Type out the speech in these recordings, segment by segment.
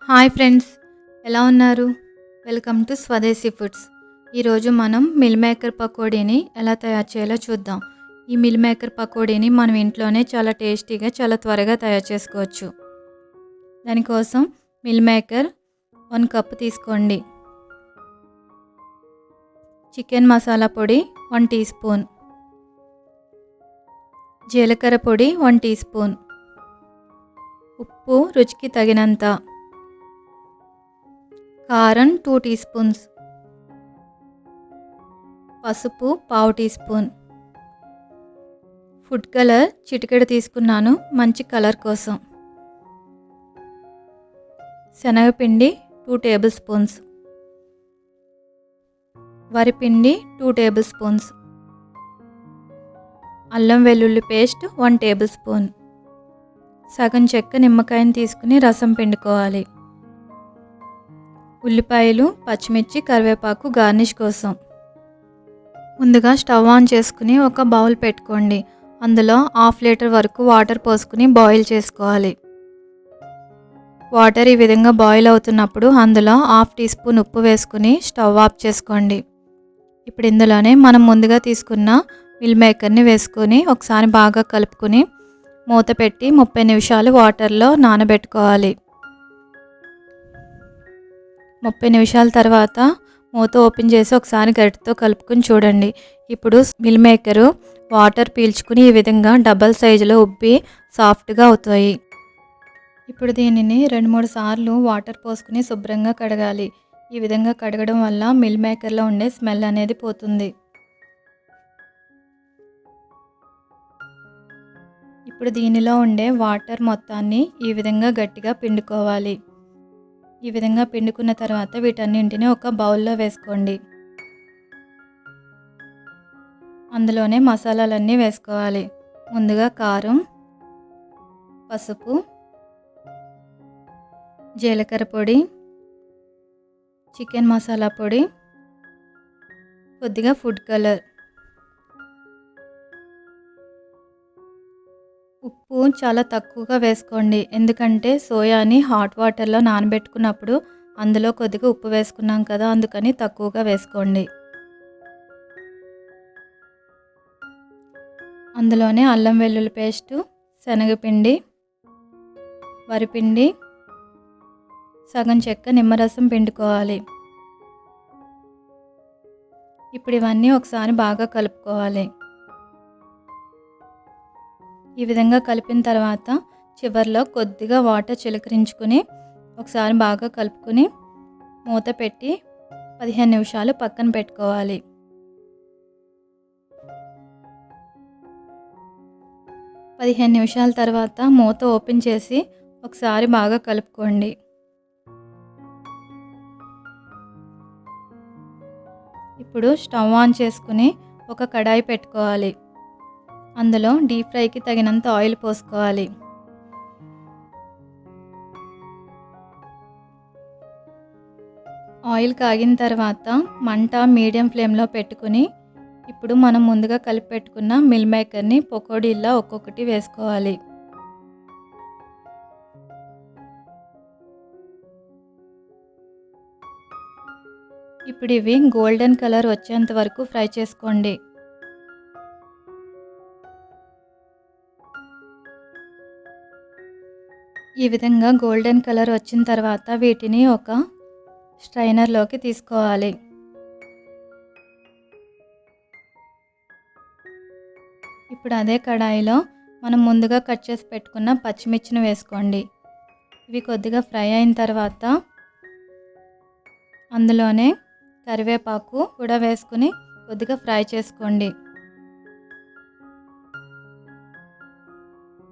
Hi friends, ఎలా ఉన్నారు? Welcome to స్వదేశీ ఫుడ్స్. ఈరోజు మనం మిల్ మేకర్ పకోడీని ఎలా తయారు చేయాలో చూద్దాం. ఈ మిల్ మేకర్ పకోడీని మనం ఇంట్లోనే చాలా టేస్టీగా చాలా త్వరగా తయారు చేసుకోవచ్చు. దానికోసం మిల్ మేకర్ 1 కప్ తీసుకోండి. చికెన్ మసాలా పొడి 1 టీ స్పూన్, జీలకర్ర పొడి 1 టీ స్పూన్, ఉప్పు రుచికి తగినంత, కారం 2 టీ స్పూన్స్, పసుపు పావు టీ స్పూన్, ఫుడ్ కలర్ చిటికెడు తీసుకున్నాను మంచి కలర్ కోసం, శనగపిండి 2 టేబుల్ స్పూన్స్, వరిపిండి 2 టేబుల్ స్పూన్స్, అల్లం వెల్లుల్లి పేస్ట్ 1 టేబుల్ స్పూన్, సగం చెక్క నిమ్మకాయని తీసుకుని రసం పిండుకోవాలి, ఉల్లిపాయలు, పచ్చిమిర్చి, కరివేపాకు గార్నిష్ కోసం. ముందుగా స్టవ్ ఆన్ చేసుకుని ఒక బౌల్ పెట్టుకోండి. అందులో 1/2 లీటర్ వరకు వాటర్ పోసుకుని బాయిల్ చేసుకోవాలి. వాటర్ ఈ విధంగా బాయిల్ అవుతున్నప్పుడు అందులో 1/2 టీ స్పూన్ ఉప్పు వేసుకుని స్టవ్ ఆఫ్ చేసుకోండి. ఇప్పుడు ఇందులోనే మనం ముందుగా తీసుకున్న మిల్ మేకర్ని వేసుకొని ఒకసారి బాగా కలుపుకొని మూత పెట్టి 30 నిమిషాలు వాటర్లో నానబెట్టుకోవాలి. 30 నిమిషాల తర్వాత మూత ఓపెన్ చేసి ఒకసారి గరిటెతో కలుపుకొని చూడండి. ఇప్పుడు మిల్ మేకరు వాటర్ పీల్చుకుని ఈ విధంగా డబల్ సైజులో ఉబ్బి సాఫ్ట్గా అవుతాయి. ఇప్పుడు దీనిని 2-3 సార్లు వాటర్ పోసుకుని శుభ్రంగా కడగాలి. ఈ విధంగా కడగడం వల్ల మిల్ మేకర్లో ఉండే స్మెల్ అనేది పోతుంది. ఇప్పుడు దీనిలో ఉండే వాటర్ మొత్తాన్ని ఈ విధంగా గట్టిగా పిండుకోవాలి. ఈ విధంగా పిండుకున్న తర్వాత వీటన్నింటినీ ఒక బౌల్లో వేసుకోండి. అందులోనే మసాలాలన్నీ వేసుకోవాలి. ముందుగా కారం, పసుపు, జీలకర్ర పొడి, చికెన్ మసాలా పొడి, కొద్దిగా ఫుడ్ కలర్, ఉప్పు చాలా తక్కువగా వేసుకోండి. ఎందుకంటే సోయాని హాట్ వాటర్లో నానబెట్టుకున్నప్పుడు అందులో కొద్దిగా ఉప్పు వేసుకున్నాం కదా, అందుకని తక్కువగా వేసుకోండి. అందులోనే అల్లం వెల్లుల్లి పేస్టు, శనగపిండి, వరిపిండి, సగం చెక్క నిమ్మరసం పిండుకోవాలి. ఇప్పుడు ఇవన్నీ ఒకసారి బాగా కలుపుకోవాలి. ఈ విధంగా కలిపిన తర్వాత చివర్లో కొద్దిగా వాటర్ చిలకరించుకొని ఒకసారి బాగా కలుపుకొని మూత పెట్టి 15 నిమిషాలు పక్కన పెట్టుకోవాలి. 15 నిమిషాల తర్వాత మూత ఓపెన్ చేసి ఒకసారి బాగా కలుపుకోండి. ఇప్పుడు స్టవ్ ఆన్ చేసుకుని ఒక కడాయి పెట్టుకోవాలి. అందులో డీప్ ఫ్రైకి తగినంత ఆయిల్ పోసుకోవాలి. ఆయిల్ కాగిన తర్వాత మంట మీడియం ఫ్లేమ్లో పెట్టుకుని ఇప్పుడు మనం ముందుగా కలిపి పెట్టుకున్న మిల్ మేకర్ని పకోడీలా ఒక్కొక్కటి వేసుకోవాలి. ఇప్పుడు ఇవి గోల్డెన్ కలర్ వచ్చేంత వరకు ఫ్రై చేసుకోండి. ఈ విధంగా గోల్డెన్ కలర్ వచ్చిన తర్వాత వీటిని ఒక స్ట్రైనర్లోకి తీసుకోవాలి. ఇప్పుడు అదే కడాయిలో మనం ముందుగా కట్ చేసి పెట్టుకున్న పచ్చిమిర్చిని వేసుకోండి. ఇవి కొద్దిగా ఫ్రై అయిన తర్వాత అందులోనే కరివేపాకు కూడా వేసుకుని కొద్దిగా ఫ్రై చేసుకోండి.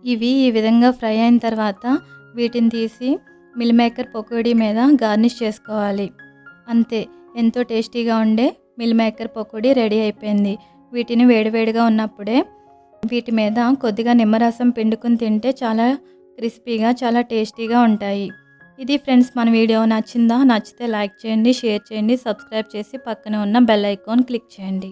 ఇవి ఈ విధంగా ఫ్రై అయిన తర్వాత వీటిని తీసి మిల్ మేకర్ పకోడీ మీద గార్నిష్ చేసుకోవాలి. అంతే, ఎంతో టేస్టీగా ఉండే మిల్ మేకర్ పకోడీ రెడీ అయిపోయింది. వీటిని వేడివేడిగా ఉన్నప్పుడే వీటి మీద కొద్దిగా నిమ్మరసం పిండుకుని తింటే చాలా క్రిస్పీగా చాలా టేస్టీగా ఉంటాయి. ఇది ఫ్రెండ్స్, మన వీడియో నచ్చిందా? నచ్చితే లైక్ చేయండి, షేర్ చేయండి, సబ్స్క్రైబ్ చేసి పక్కనే ఉన్న బెల్ ఐకాన్ క్లిక్ చేయండి.